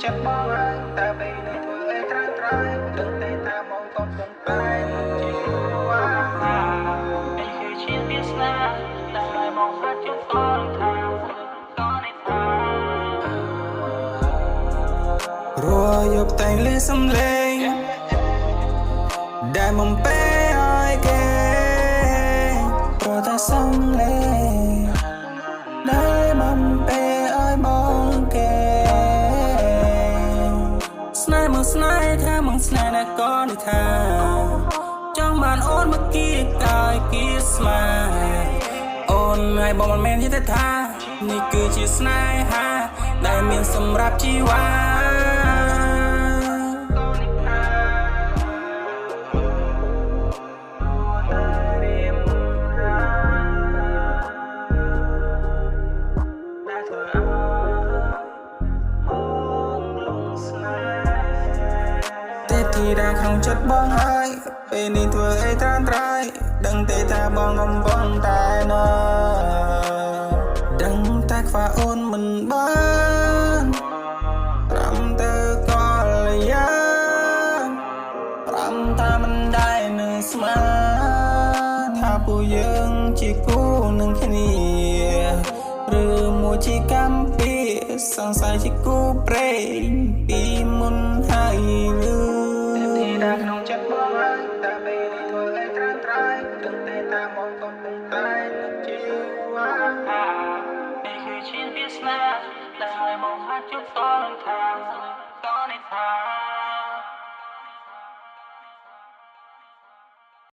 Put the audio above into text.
ចិត្តបងហើយតែពេលនេះធ្វើអីត្រើយដឹងតែថាមកកុំកំតែមិនជាវ៉ានេះគឺជាវាសនាដែលមកហាត់ជប់តនថាតនេះថារួចយកតែលឺសំឡេងដែលមិនពេលឲ្យគេព្រោះតែសំឡេងដែលមិនពេលឲ្យបងគេស្នេហ៍មកស្នេហ៍ថាមកស្នេហ៍តែក៏នេះថាចង់បានអូនមកគៀកកាយគៀស្មាអូនឲ្យបងមិនមែននិយាយថានេះគឺជាស្នេហាដែលមានសម្រាប់ជីវ៉ាที่ได้ក្នុងចិត្តបងហើយពេលនេះធ្វើអីត្រានត្រៃដឹងទេថាបងកំពុងតែនៅដឹងតែខ្វះអូនមិនបានប្រាំទៅក៏លយ៉ាងប្រាំថាមិនដែរនឹងស្មានថាពួកយើងជាគូនឹងគ្នាឬមួយជាកម្មពីសង្ស័យជាគូព្រេងពីមុនហើយដែលក្នុងចិត្តបងហើយតែពេលនេះធ្វើអីត្រើយដឹងតែថាមកកំពុងតែនឹងជាវ៉ានេះគឺជាវាសនាដែលមកហាត់ជប់ត